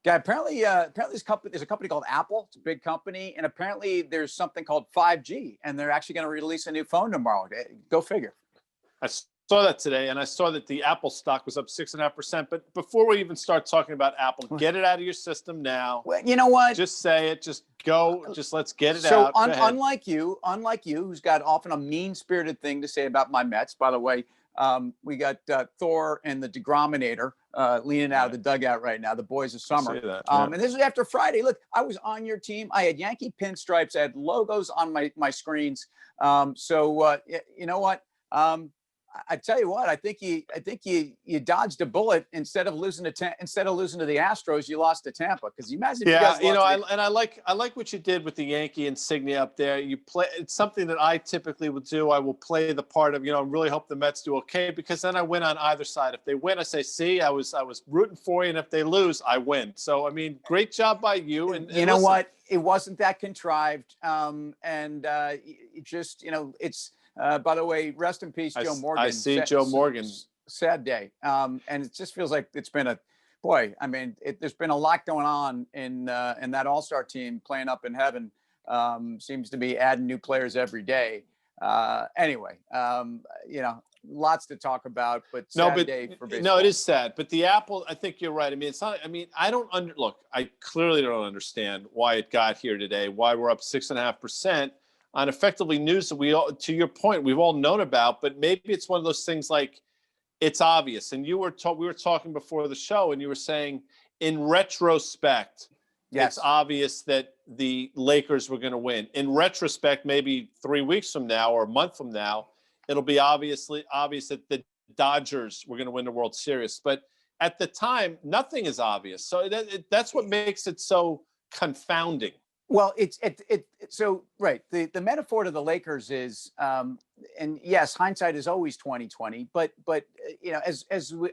Yeah, apparently there's a company called Apple. It's a big company, and apparently there's something called 5G, and they're actually going to release a new phone tomorrow. Go figure. I saw that today, and I saw that the Apple stock was up 6.5%. But before we even start talking about Apple, get it out of your system now. Well, you know what? Just say it. Just go. Just let's get it So out. unlike you, who's got often a mean-spirited thing to say about my Mets. By the way, we got Thor and the Degrominator leaning out of the dugout right now. The boys of summer. I see that, And this is after Friday. Look, I was on your team. I had Yankee pinstripes. I had logos on my screens. So you know what? I tell you what, I think you dodged a bullet. Instead of losing to the Astros, you lost to Tampa. Because you imagine, I like what you did with the Yankee insignia up there. You play. It's something that I typically would do. I will play the part of, really hope the Mets do okay, because then I win on either side. If they win, I say, see, I was rooting for you, and if they lose, I win. So I mean, great job by you. And you know what? It wasn't that contrived. It's. By the way, rest in peace, Joe Morgan. I see Joe Morgan. Sad day. And it just feels like it's been there's been a lot going on in that All-Star team playing up in heaven. Seems to be adding new players every day. Anyway, lots to talk about, but day for baseball. No, it is sad. But the Apple, I think you're right. I mean, it's not. I mean, I clearly don't understand why it got here today. Why we're up 6.5%. On effectively news that to your point, we've all known about, but maybe it's one of those things like it's obvious. And we were talking before the show, and you were saying, in retrospect, it's obvious that the Lakers were going to win. In retrospect, maybe 3 weeks from now or a month from now, it'll be obvious that the Dodgers were going to win the World Series. But at the time, nothing is obvious. So that's what makes it so confounding. Well, so right. The metaphor to the Lakers is, and yes, hindsight is always 20/20. But I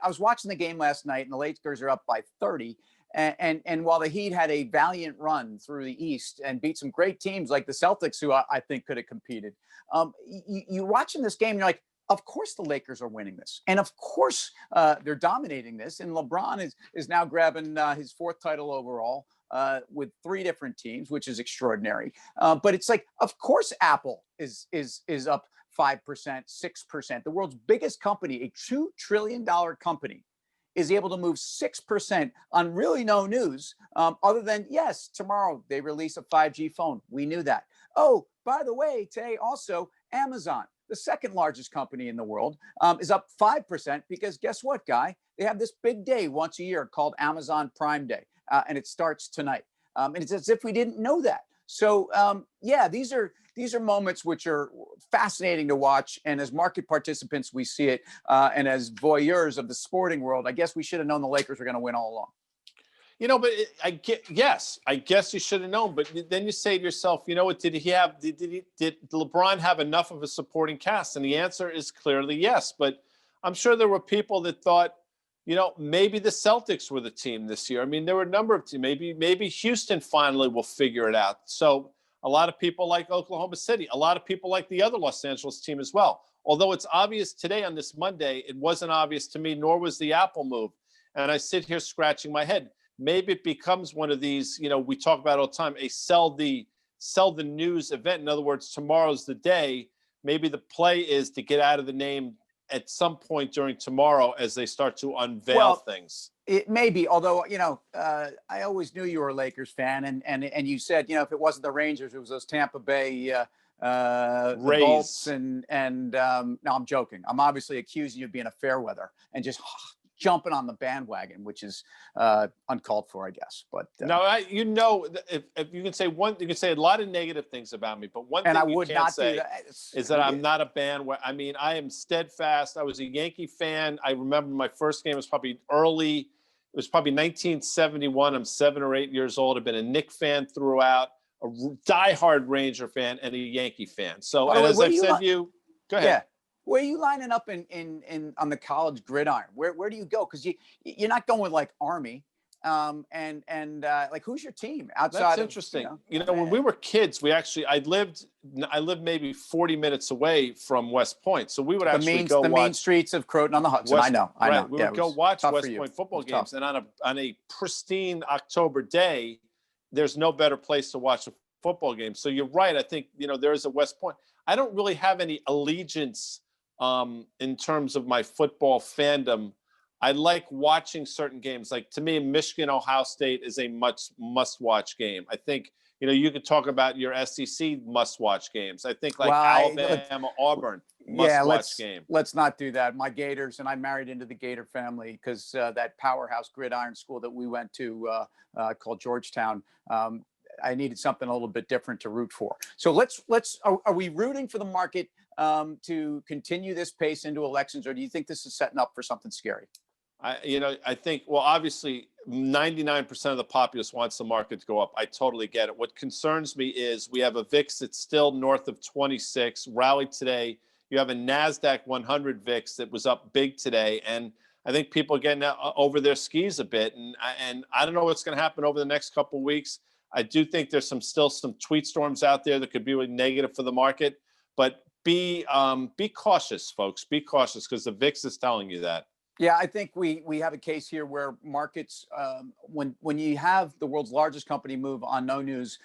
was watching the game last night, and the Lakers are up by 30. And while the Heat had a valiant run through the East and beat some great teams like the Celtics, who I think could have competed, you're watching this game, and you're like, of course the Lakers are winning this, and of course they're dominating this. And LeBron is now grabbing his 4th title overall. With 3 different teams, which is extraordinary. But it's like, of course, Apple is up 5%, 6%. The world's biggest company, a $2 trillion company, is able to move 6% on really no news, other than, yes, tomorrow they release a 5G phone. We knew that. Oh, by the way, today also, Amazon, the 2nd largest company in the world, is up 5%, because guess what, Guy? They have this big day once a year called Amazon Prime Day. And it starts tonight. And it's as if we didn't know that. So, these are moments which are fascinating to watch. And as market participants, we see it. And as voyeurs of the sporting world, I guess we should have known the Lakers were going to win all along. But I guess you should have known. But then you say to yourself, did LeBron have enough of a supporting cast? And the answer is clearly yes. But I'm sure there were people that thought, maybe the Celtics were the team this year. I mean, there were a number of teams. Maybe Houston finally will figure it out. So a lot of people like Oklahoma City. A lot of people like the other Los Angeles team as well. Although it's obvious today on this Monday, it wasn't obvious to me, nor was the Apple move. And I sit here scratching my head. Maybe it becomes one of these, we talk about all the time, a sell the news event. In other words, tomorrow's the day. Maybe the play is to get out of the name at some point during tomorrow as they start to unveil things. It may be, although, I always knew you were a Lakers fan, and you said, if it wasn't the Rangers, it was those Tampa Bay Rays. Bolts, and no, I'm joking. I'm obviously accusing you of being a fair weather and just jumping on the bandwagon, which is uncalled for, I guess. But no, if you can say you can say a lot of negative things about me, but one thing you can't say is that I'm not a bandwagon. I mean, I am steadfast. I was a Yankee fan. I remember my first game was probably early. It was probably 1971. I'm 7 or 8 years old. I've been a Knick fan throughout, a diehard Ranger fan, and a Yankee fan. So, and as I've said to you, go ahead. Yeah. Where are you lining up in on the college gridiron? Where do you go? Because you're not going with like Army. Like, who's your team outside That's of, interesting. When we were kids, I lived maybe 40 minutes away from West Point. So we would actually go the main watch streets of Croton on the Hudson. I know. right. We Yeah, would it go was watch tough for West you. Point It football was tough. games. And on a pristine October day, there's no better place to watch a football game. So you're right. I think, there is a West Point. I don't really have any allegiance in terms of my football fandom. I like watching certain games. Like, to me, Michigan Ohio State is a must-watch game. I think you could talk about your SEC must-watch games. I think like Alabama, Auburn must-watch game. Let's not do that. My Gators, and I married into the Gator family because that powerhouse gridiron school that we went to called Georgetown. I needed something a little bit different to root for. So are we rooting for the market to continue this pace into elections, or do you think this is setting up for something scary? I think, well, obviously 99% of the populace wants the market to go up. I totally get it. What concerns me is we have a VIX that's still north of 26, rallied today. You have a NASDAQ 100 VIX that was up big today. And I think people are getting over their skis a bit. And I don't know what's going to happen over the next couple of weeks. I do think there's still some tweet storms out there that could be really negative for the market. But be cautious, folks. Be cautious, because the VIX is telling you that. Yeah, I think we have a case here where markets, when you have the world's largest company move on no news,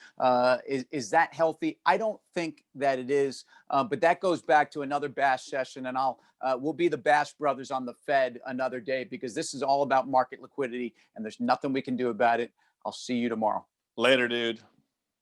is that healthy? I don't think that it is, but that goes back to another Bash session, and we'll be the Bash brothers on the Fed another day, because this is all about market liquidity, and there's nothing we can do about it. I'll see you tomorrow. Later, dude.